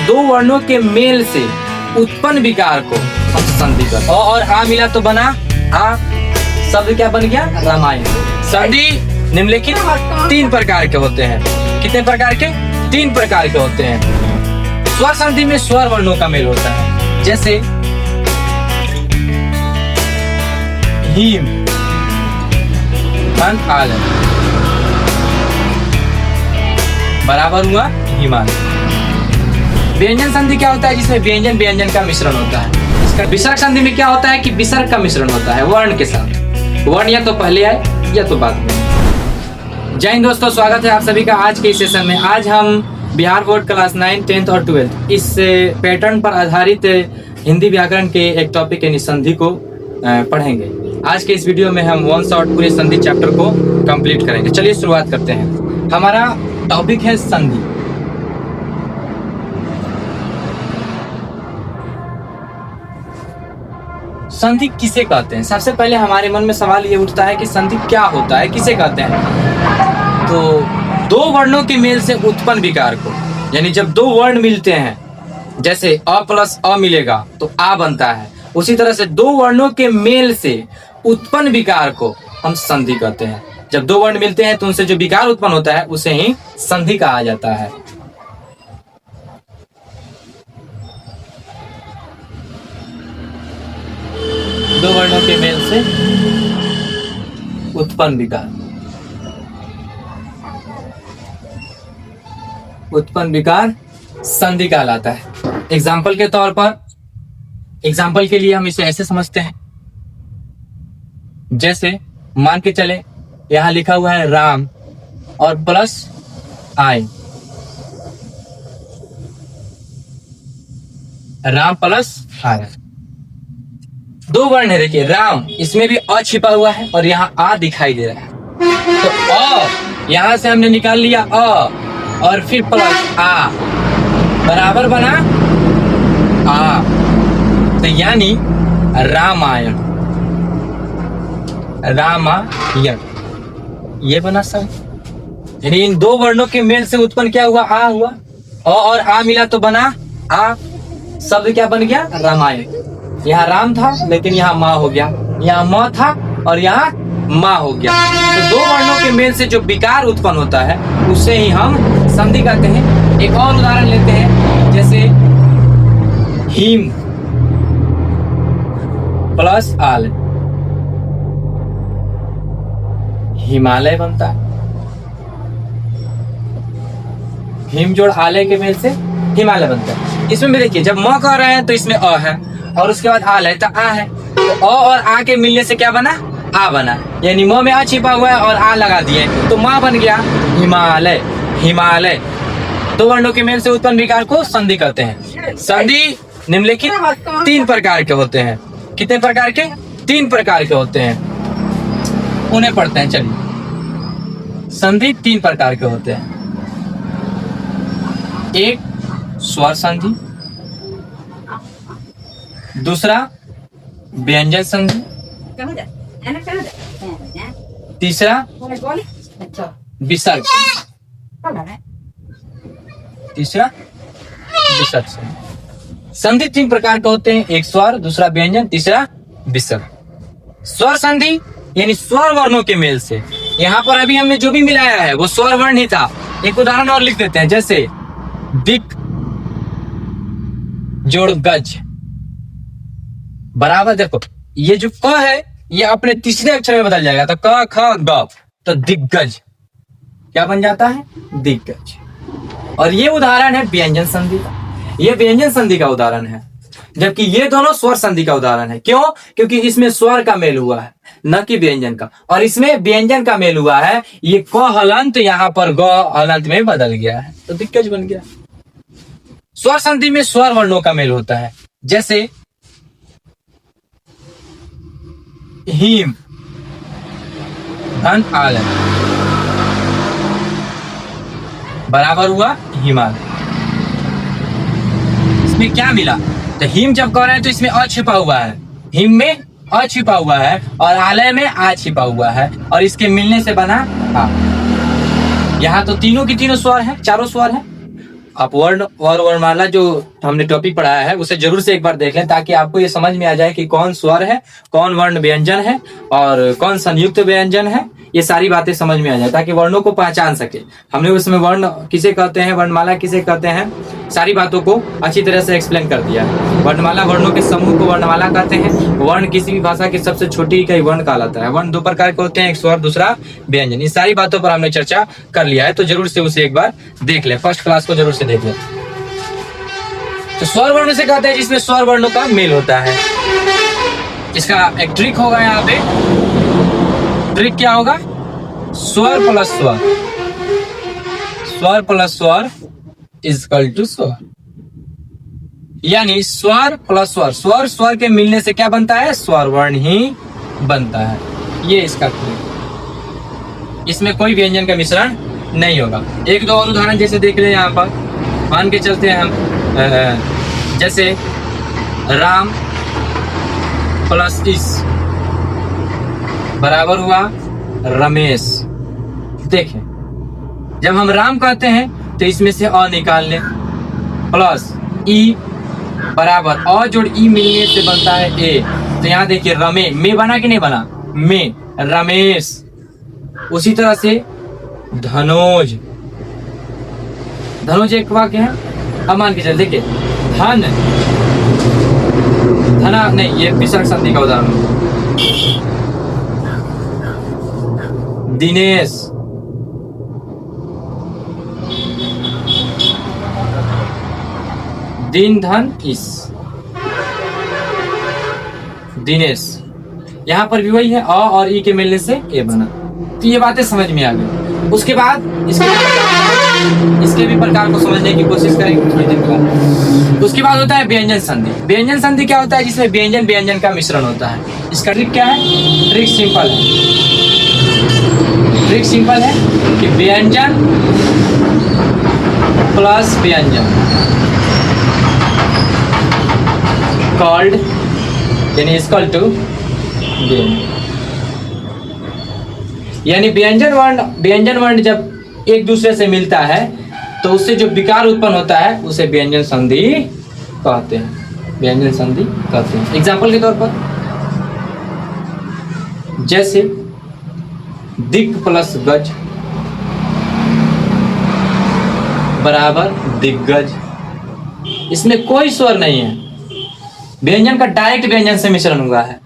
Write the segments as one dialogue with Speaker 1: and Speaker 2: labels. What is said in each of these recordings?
Speaker 1: दो वर्णों के मेल से उत्पन्न विकार को हम संधि करते हैं। और आ मिला तो बना आ, शब्द क्या बन गया? रामायण। संधि निम्नलिखित 3 प्रकार के होते हैं। कितने प्रकार के? 3 प्रकार के होते हैं। स्वर संधि में स्वर वर्णों का मेल होता है, जैसे हिम, आल बराबर हुआ हिमालय। व्यंजन संधि क्या होता है? जिसमें व्यंजन व्यंजन का मिश्रण होता है। इसका विसर्ग संधि में क्या होता है कि विसर्ग का मिश्रण होता है वर्ण के साथ। वर्ण या तो पहले आए या तो बाद में। जय हिंद दोस्तों, स्वागत है आप सभी का आज के इस सेशन में। आज हम बिहार बोर्ड क्लास 9, 10th और 12th इस पैटर्न पर आधारित हिंदी व्याकरण के एक टॉपिक यानी संधि को पढ़ेंगे। आज के इस वीडियो में हम वन शॉट पूरे संधि चैप्टर को कंप्लीट करेंगे। चलिए शुरुआत करते हैं। हमारा टॉपिक है संधि। संधि किसे कहते हैं? सबसे पहले हमारे मन में सवाल ये उठता है कि संधि क्या होता है, किसे कहते हैं? तो दो वर्णों के मेल से उत्पन्न विकार को, यानी जब दो वर्ण मिलते हैं, जैसे अ प्लस अ मिलेगा तो आ बनता है, उसी तरह से दो वर्णों के मेल से उत्पन्न विकार को हम संधि कहते हैं। जब दो वर्ण मिलते हैं तो उनसे जो विकार उत्पन्न होता है उसे ही संधि कहा जाता है। दो वर्णों के मेल से उत्पन्न विकार, उत्पन्न विकार संधि कहलाता है। एग्जाम्पल के तौर पर, एग्जाम्पल के लिए हम इसे ऐसे समझते हैं, जैसे मान के चले यहां लिखा हुआ है राम और प्लस आई, राम प्लस आई, दो वर्ण है। देखिए राम, इसमें भी अ छिपा हुआ है और यहाँ आ दिखाई दे रहा है, तो अ यहां से हमने निकाल लिया अ और फिर प्लस आ बराबर बना आ, तो यानी रामायण, रामायण ये बना सब। यानी इन दो वर्णों के मेल से उत्पन्न क्या हुआ? आ हुआ। अ और आ मिला तो बना आ, शब्द क्या बन गया? रामायण। यहाँ राम था लेकिन यहाँ माँ हो गया, यहाँ म था और यहाँ माँ हो गया। तो दो वर्णों के मेल से जो विकार उत्पन्न होता है उसे ही हम संधि कहते हैं। एक और उदाहरण लेते हैं, जैसे हिम प्लस आल, हिमालय बनता है। हिम जोड़ आलय के मेल से हिमालय बनता है। इसमें भी देखिए, जब म कह रहे हैं तो इसमें अ है और उसके बाद आल है तो आ है, तो अ और आ के मिलने से क्या बना? आ बना। यानी म में आ छिपा हुआ है और आ लगा दिए तो माँ बन गया हिमालय, हिमालय। दो वर्णों के मेल से उत्पन्न विकार को संधि कहते हैं। संधि निम्नलिखित 3 प्रकार के होते हैं। कितने प्रकार के? 3 प्रकार के होते हैं, उन्हें पढ़ते हैं। चलिए, संधि 3 प्रकार के होते हैं। एक स्वर संधि, दूसरा व्यंजन संधि, तीसरा विसर्ग, तीसरा विसर्ग संधि। संधि 3 प्रकार के होते हैं, एक स्वर, दूसरा व्यंजन, तीसरा विसर्ग। स्वर संधि यानी स्वर वर्णों के मेल से। यहाँ पर अभी हमने जो भी मिलाया है वो स्वर वर्ण ही था। एक उदाहरण और लिख देते हैं, जैसे दिक जोड़ गज बराबर, देखो ये जो क है ये अपने तीसरे अक्षर में बदल जाएगा, तो क ख ग, तो दिग्गज क्या बन जाता है? दिग्गज। और ये उदाहरण है व्यंजन संधि का, ये व्यंजन संधि का उदाहरण है, जबकि ये दोनों स्वर संधि का उदाहरण है। क्यों? क्योंकि इसमें स्वर का मेल हुआ है न कि व्यंजन का, और इसमें व्यंजन का मेल हुआ है। ये क हलंत यहाँ पर ग हलंत में बदल गया है तो दिग्गज बन गया। स्वर संधि में स्वर वर्णों का मेल होता है, जैसे हिम धन आल बराबर हुआ हिमालय। इसमें क्या मिला? तो हिम जब कह रहे हैं तो इसमें अ छिपा हुआ है, हिम में अ छिपा हुआ है और आलय में आ छिपा हुआ है और इसके मिलने से बना आ। यहाँ तो तीनों की तीनों स्वर है, चारों स्वर है। आप वर्ण और वर्णमाला जो हमने टॉपिक पढ़ाया है उसे जरूर से एक बार देख लें, ताकि आपको ये समझ में आ जाए कि कौन स्वर है, कौन वर्ण व्यंजन है और कौन संयुक्त व्यंजन है। ये सारी बातें समझ में आ जाए ताकि वर्णों को पहचान सके। हमने उसमें वर्ण किसे कहते हैं, वर्णमाला किसे कहते हैं, सारी बातों को अच्छी तरह से एक्सप्लेन कर दिया है। वर्णमाला वर्णों के समूह को वर्णमाला कहते हैं। वर्ण किसी भी भाषा की सबसे छोटी इकाई वर्ण कहलाता है। वर्ण दो प्रकार के होते हैं, एक स्वर दूसरा व्यंजन। इन सारी बातों पर हमने चर्चा कर लिया है, तो जरूर से उसे एक बार देख ले, फर्स्ट क्लास को जरूर से देख ले। तो स्वर वर्ण से कहते हैं जिसमें स्वर वर्णों का मेल होता है। इसका एक ट्रिक होगा यहाँ पे। ट्रिक क्या होगा? स्वर प्लस स्वर, स्वर प्लस स्वर इज इक्वल टू स्वर। यानी स्वर प्लस स्वर, स्वर स्वर के मिलने से क्या बनता है? स्वर वर्ण ही बनता है। ये इसका ट्रिक। इसमें कोई व्यंजन का मिश्रण नहीं होगा। एक दो और उदाहरण जैसे देख ले यहाँ पर, मान के चलते हैं हम, जैसे राम प्लस इस बराबर हुआ रमेश। देखें, जब हम राम कहते हैं तो इसमें से अ निकाल लें, प्लस ई बराबर अ जोड़ ई मिलने से बनता है ए। तो यहाँ देखिए रमे, में बना कि नहीं बना? में, रमेश। उसी तरह से धनोज, धनोज एक वाक्य है। अब मान के चल, देखिए धन, धना नहीं, ये विसर्ग संधि का उदाहरण है। दिनेश, दिन धन इस, दिनेश। यहां पर भी वही है, अ और ई के मिलने से ए बना। तो ये बातें समझ में आ गई। उसके बाद इसके भी प्रकार को समझने की कोशिश करेंगे थोड़ी देर बाद। उसके बाद होता है व्यंजन संधि। व्यंजन संधि क्या होता है? जिसमें व्यंजन व्यंजन का मिश्रण होता है। इसका ट्रिक क्या है? ट्रिक सिंपल है। ट्रिक सिंपल है कि व्यंजन प्लस व्यंजन कॉल्ड, यानी इज इक्वल टू व्यंजन। यानी व्यंजन वर्ण जब एक दूसरे से मिलता है तो उससे जो विकार उत्पन्न होता है उसे व्यंजन संधि कहते हैं। व्यंजन संधि कहते हैं। एग्जाम्पल के तौर पर, जैसे दिक् प्लस गज बराबर दिग्गज। इसमें कोई स्वर नहीं है, व्यंजन का डायरेक्ट व्यंजन से मिश्रण हुआ है।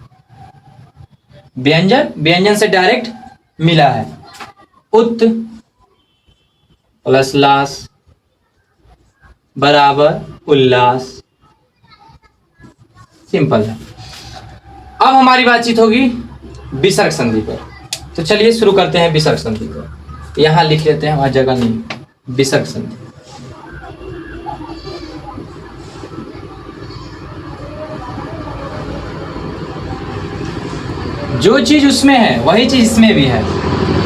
Speaker 1: व्यंजन व्यंजन से डायरेक्ट मिला है। उत प्लस लास बराबर उल्लास। सिंपल है। अब हमारी बातचीत होगी विसर्ग संधि पर। तो चलिए शुरू करते हैं विसर्ग संधि पर। यहां लिख लेते हैं, वहां जगह नहीं। विसर्ग संधि, जो चीज उसमें है वही चीज इसमें भी है।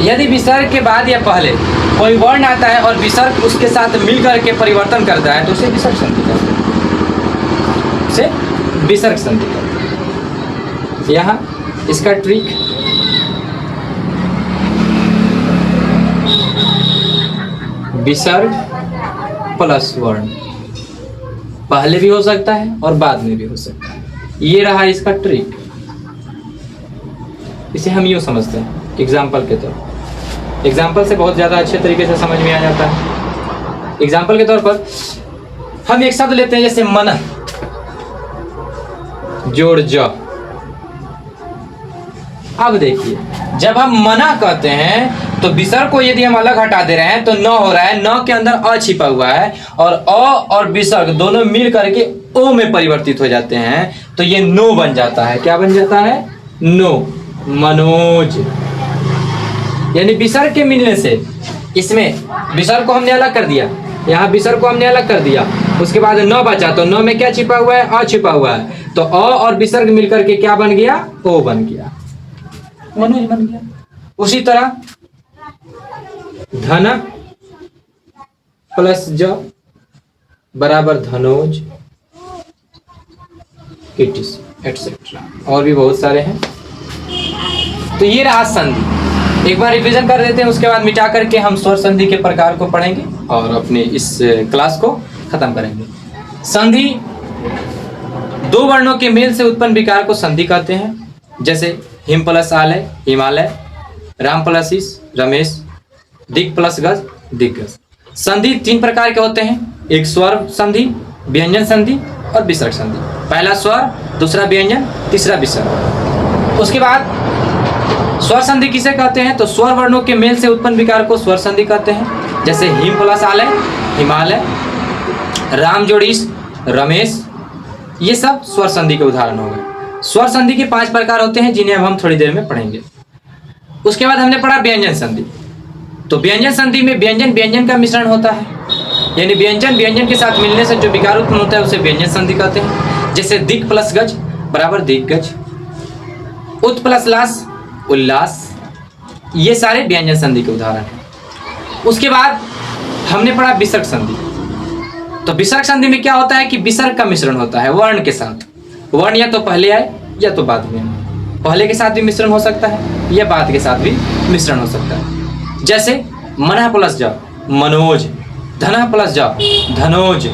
Speaker 1: यदि विसर्ग के बाद या पहले कोई वर्ण आता है और विसर्ग उसके साथ मिलकर के परिवर्तन करता है तो उसे विसर्ग संधि कहते हैं। उसे विसर्ग संधि कहते हैं। यहाँ इसका ट्रिक, विसर्ग प्लस वर्ण, पहले भी हो सकता है और बाद में भी हो सकता है। ये रहा इसका ट्रिक। इसे हम यूँ समझते हैं एग्जाम्पल के तौर पर। एग्जाम्पल से बहुत ज़्यादा अच्छे तरीके से समझ में आ जाता है। एग्जाम्पल के तौर पर हम एक शब्द लेते हैं, जैसे मन जोड़ ज। अब देखिए, जब हम मना कहते हैं तो विसर्ग को यदि हम अलग हटा दे रहे हैं तो न हो रहा है, न के अंदर अ छिपा हुआ है और अ और विसर्ग दोनों मिल करके ओ में परिवर्तित हो जाते हैं, तो ये नो बन जाता है। क्या बन जाता है? नो, मनोज। यानी विसर्ग के मिलने से इसमें विसर्ग को हमने अलग कर दिया, यहाँ विसर्ग को हमने अलग कर दिया, उसके बाद न बचा, तो न में क्या छिपा हुआ है? अ छिपा हुआ है, तो अ और विसर्ग मिलकर के क्या बन गया? ओ बन गया, मनोज बन गया। उसी तरह धन प्लस ज बराबर धनोज, एटसेट्रा, और भी बहुत सारे हैं। तो ये रहा संधि। एक बार रिवीजन कर देते हैं, उसके बाद मिटा करके हम स्वर संधि के प्रकार को पढ़ेंगे। और अपनी इस क्लास को खत्म करेंगे। संधि, दो वर्णों के मेल से उत्पन्न विकार को संधि कहते हैं। जैसे हिम प्लस आलय हिमालय, राम प्लस इस रमेश, दिग प्लस गज दिग्गज। संधि तीन प्रकार के होते हैं, एक स्वर संधि, व्यंजन संधि और विसर्ग संधि। पहला स्वर, दूसरा व्यंजन, तीसरा विसर्ग। उसके बाद स्वर संधि किसे कहते हैं? तो स्वर वर्णों के मेल से उत्पन्न विकार को स्वर संधि कहते हैं। जैसे हिम प्लस आलय हिमालय, राम जोड़ीस रमेश, ये सब स्वर संधि के उदाहरण हो गए। स्वर संधि के 5 प्रकार होते हैं जिन्हें अब हम थोड़ी देर में पढ़ेंगे। उसके बाद हमने पढ़ा व्यंजन संधि। तो व्यंजन संधि में व्यंजन व्यंजन का मिश्रण होता है, यानी व्यंजन व्यंजन के साथ मिलने से जो विकार उत्पन्न होता है उसे व्यंजन संधि कहते हैं। जैसे दिक प्लस गज बराबर दिग्गज, उत प्लस लास उल्लास, ये सारे व्यंजन संधि के उदाहरण हैं। उसके बाद हमने पढ़ा विसर्ग संधि। तो विसर्ग संधि में क्या होता है कि विसर्ग का मिश्रण होता है वर्ण के साथ। वर्ण या तो पहले आए या तो बाद में आए। पहले के साथ भी मिश्रण हो सकता है या बाद के साथ भी मिश्रण हो सकता है। जैसे मना प्लस ज मनोज, धना प्लस ज धनोज,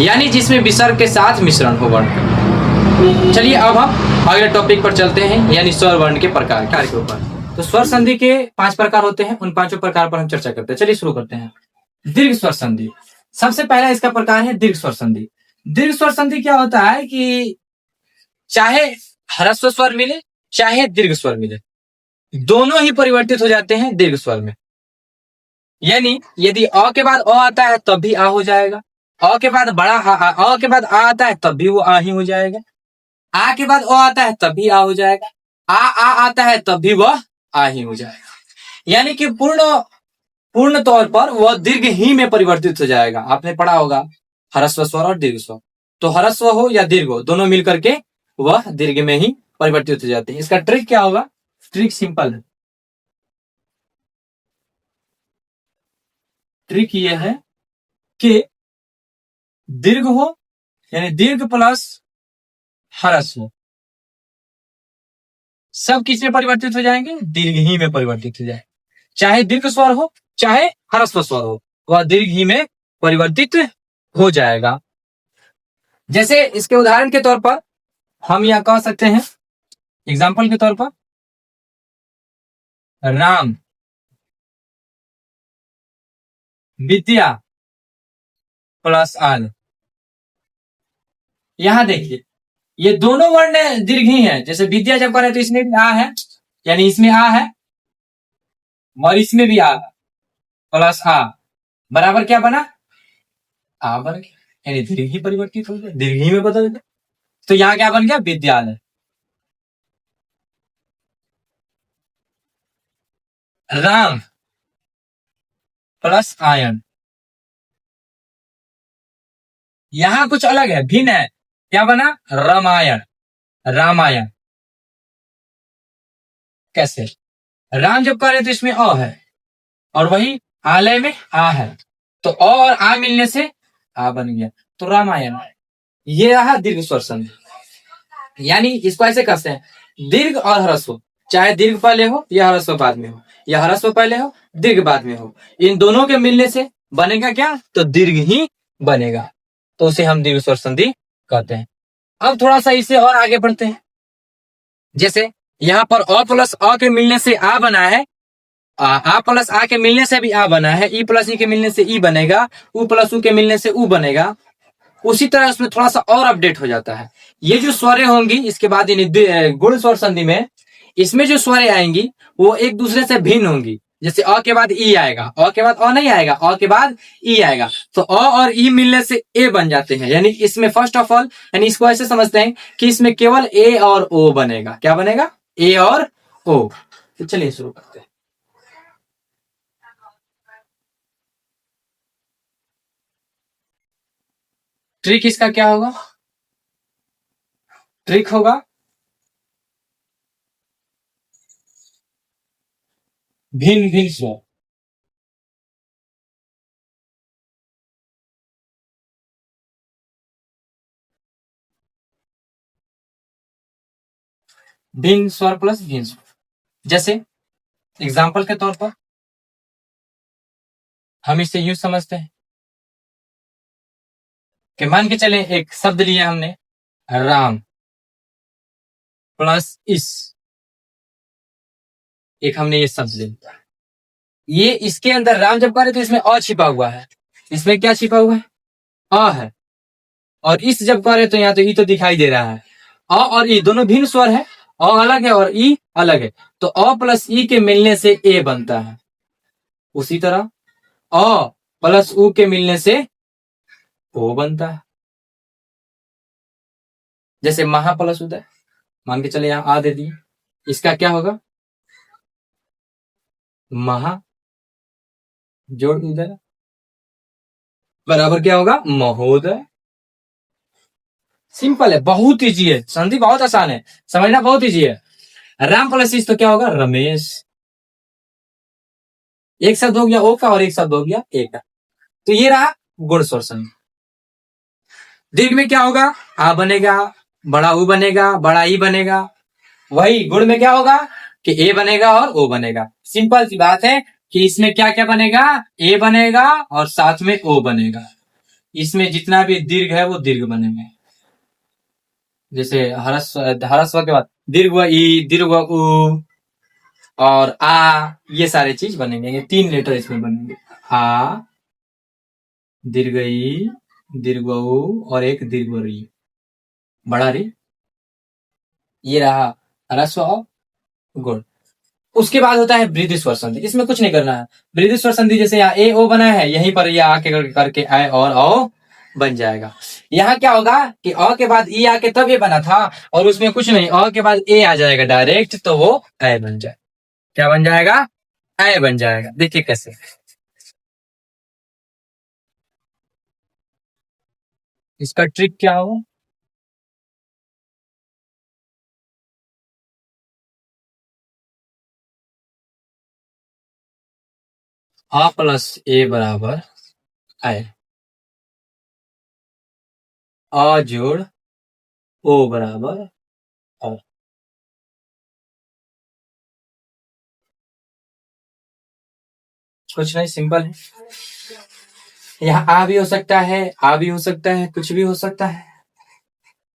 Speaker 1: यानी जिसमें विसर्ग के साथ मिश्रण हो वर्ण का। चलिए अब हम अगले टॉपिक पर चलते हैं, यानी स्वर वर्ण के प्रकार के ऊपर। तो स्वर संधि के 5 प्रकार होते हैं, उन 5 प्रकार पर हम चर्चा करते हैं। चलिए शुरू करते हैं। दीर्घ स्वर संधि, सबसे पहला इसका प्रकार है दीर्घ स्वर संधि। दीर्घ स्वर संधि क्या होता है कि चाहे ह्रस्व स्वर मिले चाहे दीर्घ स्वर मिले, दोनों ही परिवर्तित हो जाते हैं दीर्घ स्वर में। यानी यदि अ के बाद अ आता है तब भी आ हो जाएगा, अ के बाद बड़ा अ के बाद आ आता है तब भी वो आ ही हो जाएगा, आ के बाद अ आता है तब भी आ हो जाएगा, आ आता है तब भी वह आ ही हो जाएगा। यानी कि पूर्ण तौर पर वह दीर्घ ही में परिवर्तित हो जाएगा। आपने पढ़ा होगा ह्रस्व स्वर और दीर्घ स्वर, तो ह्रस्व हो या दीर्घ हो दोनों मिलकर के वह दीर्घ में ही परिवर्तित हो जाते हैं। इसका ट्रिक क्या होगा? ट्रिक सिंपल है। ट्रिक ये है कि दीर्घ हो यानी दीर्घ प्लस ह्रस्व सब किस में परिवर्तित हो जाएंगे? दीर्घ ही में परिवर्तित हो जाएंगे। चाहे दीर्घ स्वर हो चाहे ह्रस्व स्वर हो, वह दीर्घ ही में परिवर्तित हो जाएगा। जैसे इसके उदाहरण के तौर पर हम यह कह सकते हैं, एग्जाम्पल के तौर पर राम विद्या प्लस आल। यहां देखिए ये दोनों वर्ण दीर्घ ही है। जैसे विद्या जब करें तो इसमें भी आ है, यानी इसमें आ है और इसमें भी आ प्लस आ बराबर क्या बना? आ बन गया, यानी दीर्घ ही परिवर्तित हो गया, दीर्घ ही में बदल गया। तो यहाँ क्या बन गया? विद्यालय। राम प्लस आयन, यहां कुछ अलग है, भिन्न है। क्या बना? रामायण, रामायण। कैसे? राम जब कह रहे तो इसमें अ है और वही आलय में आ है, तो अ और आ मिलने से आ बन गया, तो रामायण। ये रहा दीर्घ स्वर संधि। यानी इसको ऐसे कहते हैं दीर्घ और ह्रस्व, चाहे दीर्घ पहले हो या ह्रस्व बाद में हो, या ह्रस्व पहले हो दीर्घ बाद में हो, इन दोनों के मिलने से बनेगा क्या? तो दीर्घ ही बनेगा, तो उसे हम दीर्घ स्वर संधि कहते हैं। अब थोड़ा सा इसे और आगे बढ़ते हैं। जैसे यहाँ पर अ प्लस अ के मिलने से आ बना है, आ प्लस आ के मिलने से भी आ बना है, ई प्लस ई के मिलने से ई बनेगा, उ प्लस उ के मिलने से उ बनेगा। उसी तरह उसमें थोड़ा सा और अपडेट हो जाता है। ये जो स्वरें होंगी इसके बाद गुण स्वर संधि में, इसमें जो स्वरें आएंगी वो एक दूसरे से भिन्न होंगी। जैसे अ के बाद ई आएगा, अ के बाद अ नहीं आएगा, अ के बाद ई आएगा, तो अ और ई मिलने से ए बन जाते हैं। यानी इसमें फर्स्ट ऑफ ऑल, यानी इसको ऐसे समझते हैं कि इसमें केवल ए और ओ बनेगा। क्या बनेगा? ए और ओ। तो चलिए शुरू करते हैं। ट्रिक इसका क्या होगा? ट्रिक होगा भिन्न भिन्न स्वर। भिन्न स्वर प्लस भिन्न स्वर। जैसे एग्जाम्पल के तौर पर हम इसे यूं समझते हैं कि मान के चले एक शब्द लिया हमने, राम प्लस इस, एक हमने ये शब्द ले लिया, ये इसके अंदर राम जब कह रहे तो इसमें अ छिपा हुआ है, इसमें क्या छिपा हुआ है, अ है। और इस जब कह रहे तो यहाँ तो ई तो दिखाई दे रहा है। अ और ई दोनों भिन्न स्वर है, अ अलग है और ई अलग है, तो अ प्लस ई के मिलने से ए बनता है। उसी तरह अ प्लस उ के मिलने से ओ बनता है। जैसे महा प्लस उदय, मान के चले यहां आ दे दिए, इसका क्या होगा, महा जोड़ उदय बराबर क्या होगा, महोदय। सिंपल है, बहुत इजी है, संधि बहुत आसान है, समझना बहुत इजी है। राम प्लस इस तो क्या होगा, रमेश। एक शब्द हो गया ओ का और एक शब्द हो गया ए का, तो ये रहा गुण स्वर संधि। दीर्घ में क्या होगा, आ बनेगा, बड़ा ऊ बनेगा, बड़ा ई बनेगा। वही गुण में क्या होगा कि ए बनेगा और ओ बनेगा। सिंपल सी बात है कि इसमें क्या क्या बनेगा, ए बनेगा और साथ में ओ बनेगा। इसमें जितना भी दीर्घ है वो दीर्घ बनेंगे। जैसे हरस्व, हरस्व के बाद दीर्घ ई, दीर्घ उ और आ, ये सारे चीज बनेंगे। ये 3 लेटर इसमें बनेंगे, आ, दीर्घ ई, दीर्घ उ और एक दीर्घ री, बड़ा री। ये रहा ह्रस्व और गुण। उसके बाद होता है वृद्धि स्वर संधि, इसमें कुछ नहीं करना है। वृद्धि स्वर संधि जैसे यहाँ ए ओ बना है, यहीं पर यह आके करके आए और ओ बन जाएगा। यहाँ क्या होगा कि अ के बाद ई आके तब ये बना था, और उसमें कुछ नहीं, अ के बाद ए आ जाएगा डायरेक्ट, तो वो ऐ बन जाए। क्या बन जाएगा, ऐ बन जाएगा। देखिए कैसे, इसका ट्रिक क्या हो, आ प्लस ए बराबर ऐ, अ जोड़ ओ बराबर अ। कुछ नहीं, सिंपल है। यहाँ आ भी हो सकता है, आ भी हो सकता है, कुछ भी हो सकता है।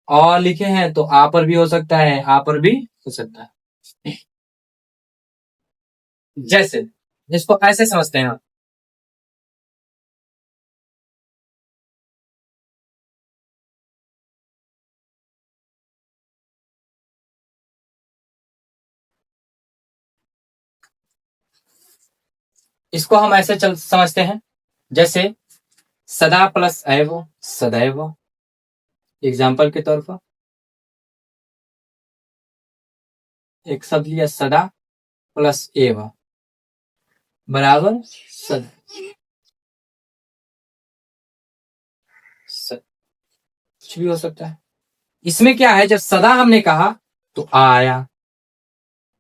Speaker 1: अ लिखे हैं तो आ पर भी हो सकता है, आ पर भी हो सकता है। जैसे इसको ऐसे समझते हैं, इसको हम ऐसे चल समझते हैं, जैसे सदा प्लस एव, सदैव। एग्जाम्पल के तौर पर एक शब्द लिया सदा प्लस एव बराबर सद, सद, कुछ भी हो सकता है। इसमें क्या है, जब सदा हमने कहा तो आ आया,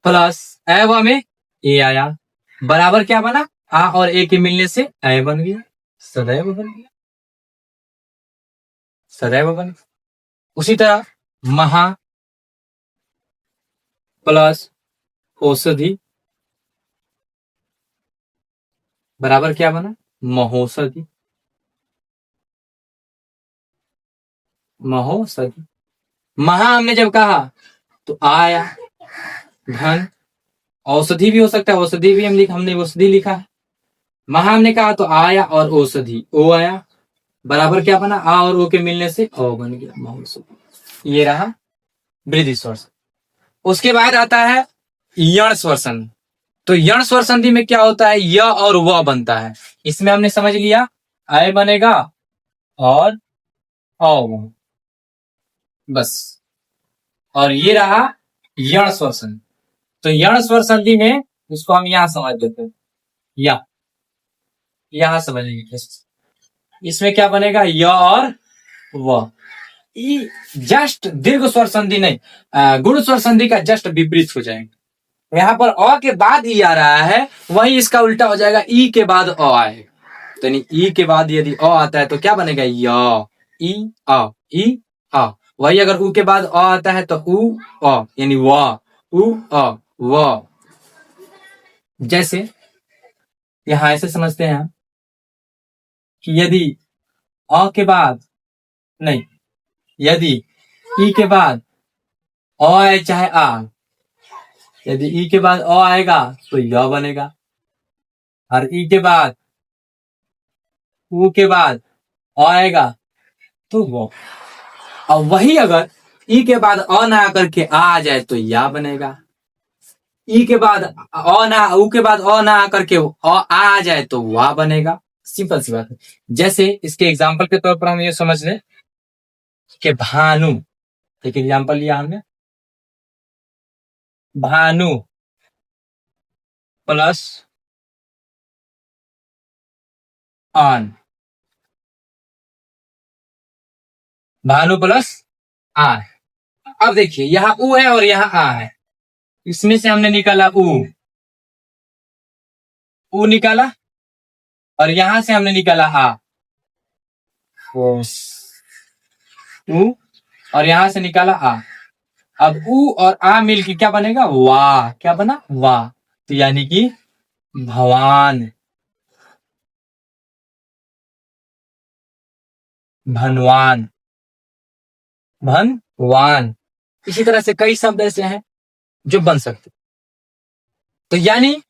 Speaker 1: प्लस एव में ए आया, बराबर क्या बना, आ और ए के मिलने से ऐ बन गया, सदैव बन गया, सदैव बन गया। उसी तरह महा प्लस औषधि बराबर क्या बना, महोषधि, महोषधि। महा हमने जब कहा तो आया, धन। औषधि भी हो सकता है, औषधि भी हमने औषधि लिखा है। महा हमने कहा तो आया और औषधि ओ आया, बराबर क्या बना, आ और ओ के मिलने से ओ बन गया, महोषधि। ये रहा वृद्धि स्वर। उसके बाद आता है यण स्वर संधि। तो यण स्वर संधि में क्या होता है, य और व बनता है। इसमें हमने समझ लिया, आय बनेगा और औ, बस। और ये रहा यण स्वर संधि। तो यण स्वर संधि में इसको हम यहां समझ देते हैं, या यहां समझेंगे। इसमें क्या बनेगा, य और व। जस्ट दीर्घ स्वर संधि नहीं, गुण स्वर संधि का जस्ट विपरीत हो जाएगा। यहाँ पर अ के बाद ई आ रहा है, वही इसका उल्टा हो जाएगा, ई के बाद अ आएगा। तो यानी ई के बाद यदि अ आता है तो क्या बनेगा, य, ई अ, ई अ। वही अगर उ के बाद अ आता है तो उ अ, यानी व, उ अ व। जैसे यहां ऐसे समझते हैं, कि यदि अ के बाद नहीं, यदि ई के बाद अ आए चाहे आ, यदि ई के बाद अ आएगा तो य बनेगा, और ई के बाद ऊ के बाद अ आएगा तो वो। अब वही अगर ई के बाद अ ना आकर के आ जाए तो या बनेगा, ई के बाद अ ना, ऊ के बाद अ ना आकर के आ जाए तो वाह बनेगा। सिंपल सी बात है। जैसे इसके एग्जाम्पल के तौर पर हम ये समझ लें कि भानु, एक एग्जाम्पल लिया हमने, भानु प्लस आन, भानु प्लस आन। अब देखिए यहाँ ऊ है और यहाँ आ है, इसमें से हमने निकाला ऊ निकाला, और यहां से हमने निकाला आ, ऊ, और यहां से निकाला आ। अब ऊ और आ मिलके क्या बनेगा, वाह। क्या बना, वाह। तो यानी कि भवान, भनवान, भनवान। इसी तरह से कई शब्द ऐसे हैं जो बन सकते। तो यानी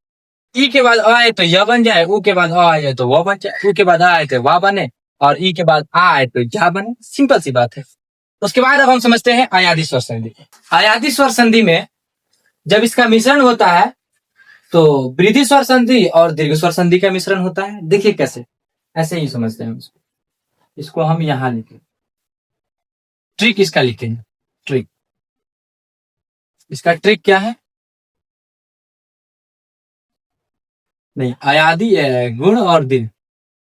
Speaker 1: ई के बाद आ आए तो यह बन जाए, ऊ के बाद आ आ जाए तो वह बन जाए, ऊ के बाद आ आए तो वाह बने, और ई के बाद आ आए तो या बने। सिंपल सी बात है। उसके बाद अब हम समझते हैं अयादी स्वर संधि। अयादी स्वर संधि में जब इसका मिश्रण होता है तो वृद्धि स्वर संधि और दीर्घ स्वर संधि का मिश्रण होता है। देखिए कैसे, ऐसे ही समझते हैं इसको हम यहां लिखें, ट्रिक इसका लिखेंगे। ट्रिक, इसका ट्रिक क्या है, नहीं अयादी गुण और दीर्घ,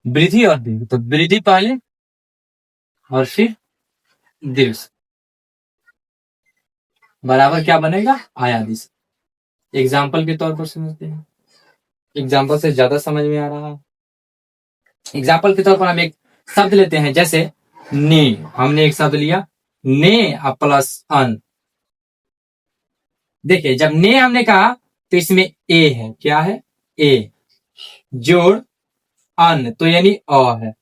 Speaker 1: वृद्धि और दीर्घ। तो वृद्धि पहले और फिर दीर्घ बराबर क्या बनेगा, अयादी से। एग्जाम्पल के तौर पर समझते हैं, एग्जाम्पल से ज्यादा समझ में आ रहा है। एग्जाम्पल के तौर पर हम एक शब्द लेते हैं, जैसे ने, हमने एक शब्द लिया ने प्लस अन। देखिए जब ने हमने कहा तो इसमें ए है, क्या है, ए, जोड़ अन तो यानी अ है,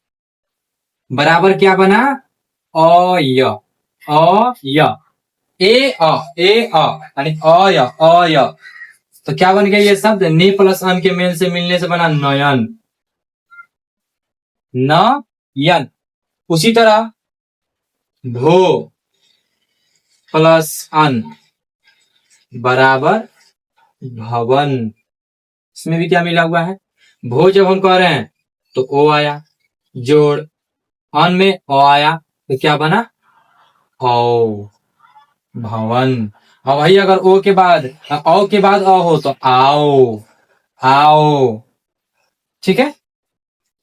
Speaker 1: बराबर क्या बना, अ य, अ य, ए अ, ए अ यानी अ य, अ य। तो क्या बन गया ये शब्द, ने प्लस अन के मेल से मिलने से बना नयन, नयन। उसी तरह भो प्लस अन बराबर भवन। इसमें भी क्या मिला हुआ है, भो जब हम कह रहे हैं तो ओ आया, जोड़ अन में ओ आया तो क्या बना, ओ, भवन। और वही अगर ओ के बाद अ हो तो आओ, आओ। ठीक है,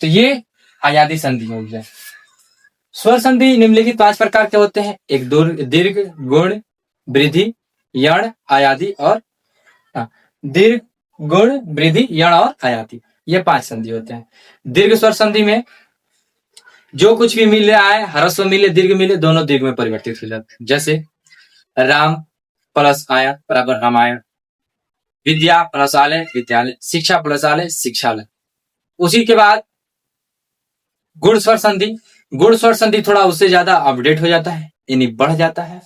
Speaker 1: तो ये अयादी संधि हो गया। स्वर संधि निम्नलिखित 5 प्रकार के होते हैं, एक दीर्घ, गुण, वृद्धि, यण, अयादी और दीर्घ, गुण, वृद्धि, यण और अयादी। ये 5 संधि होते हैं। दीर्घ स्वर संधि में जो कुछ भी मिल रहा है, ह्रस्व मिले दीर्घ मिले, दोनों दीर्घ में परिवर्तित हो जाते हैं। जैसे राम प्लस आया बराबर रामायण, विद्या प्लस आलय विद्यालय, शिक्षा प्लस आलय शिक्षालय। उसी के बाद गुण स्वर संधि, गुण स्वर संधि थोड़ा उससे ज्यादा अपडेट हो जाता है, यानी बढ़ जाता है।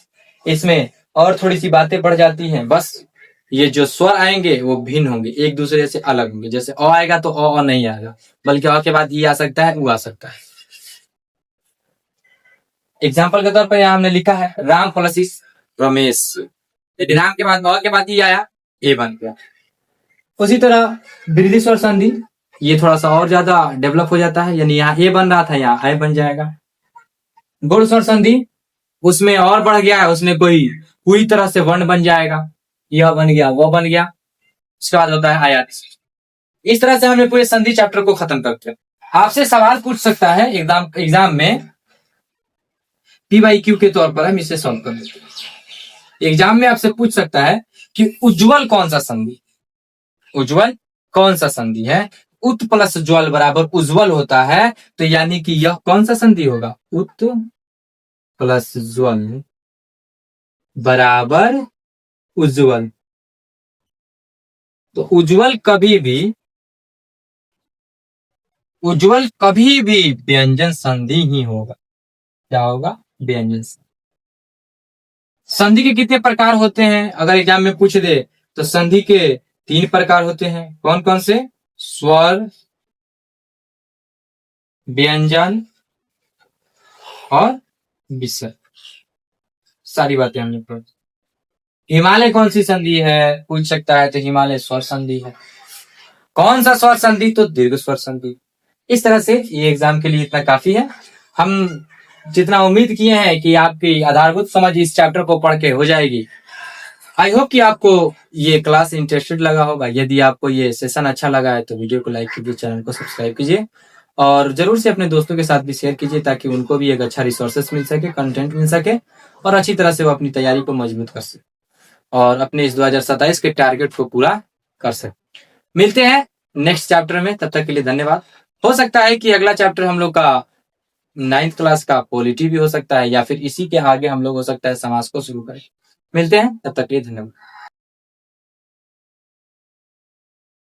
Speaker 1: इसमें और थोड़ी सी बातें बढ़ जाती हैं, बस ये जो स्वर आएंगे वो भिन्न होंगे, एक दूसरे से अलग होंगे। जैसे अ आएगा तो अ नहीं आएगा, बल्कि अ के बाद ये आ सकता है, वो आ सकता है। एग्जाम्पल के तौर पर यहाँ हमने लिखा है राम प्लस रमेश, राम के बाद अ के बाद ये आया, ए बन गया। उसी तरह वृद्धि स्वर संधि, ये थोड़ा सा और ज्यादा डेवलप हो जाता है, यानी यहाँ ए बन रहा था यहाँ आई बन जाएगा। गुण स्वर संधि उसमें और बढ़ गया है, उसमें कोई पूरी तरह से वर्ण बन जाएगा, यह बन गया वो बन गया। उसके बाद होता है आयाती। इस तरह से हमने पूरे संधि चैप्टर को खत्म करते हैं। आपसे सवाल पूछ सकता है एग्जाम में, PYQ के तौर पर हम इसे सॉल्व कर लेते हैं। एग्जाम में आपसे पूछ सकता है कि उज्जवल कौन सा संधि, उज्जवल कौन सा संधि है। उत प्लस ज्वल बराबर उज्जवल होता है, तो यानी कि यह कौन सा संधि होगा, उत प्लस ज्वल बराबर उज्जवल। तो उज्जवल कभी भी उज्ज्वल कभी भी व्यंजन संधि ही होगा। क्या होगा? व्यंजन संधि। संधि के कितने प्रकार होते हैं अगर एग्जाम में पूछ दे तो संधि के 3 प्रकार होते हैं। कौन कौन से? स्वर, व्यंजन और विसर्ग। सारी बातें हमने पढ़ी। हिमालय कौन सी संधि है पूछ सकता है, तो हिमालय स्वर संधि है। कौन सा स्वर संधि? तो दीर्घ स्वर संधि। इस तरह से ये एग्जाम के लिए इतना काफी है। हम जितना उम्मीद किए हैं कि आपकी आधारभूत समझ इस चैप्टर को पढ़ के हो जाएगी। आई होप कि आपको ये क्लास इंटरेस्टेड लगा होगा। यदि आपको ये सेशन अच्छा लगा है तो वीडियो को लाइक कीजिए, चैनल को सब्सक्राइब कीजिए और जरूर से अपने दोस्तों के साथ भी शेयर कीजिए ताकि उनको भी एक अच्छा रिसोर्सेस मिल सके, कंटेंट मिल सके और अच्छी तरह से वो अपनी तैयारी को मजबूत कर सके और अपने इस 2027 के टारगेट को पूरा कर सके। मिलते हैं नेक्स्ट चैप्टर में, तब तक के लिए धन्यवाद। हो सकता है कि अगला चैप्टर हम लोग का 9th क्लास का पॉलिटी भी हो सकता है या फिर इसी के आगे हम लोग हो सकता है समाज को शुरू करें। मिलते हैं, तब तक के लिए धन्यवाद।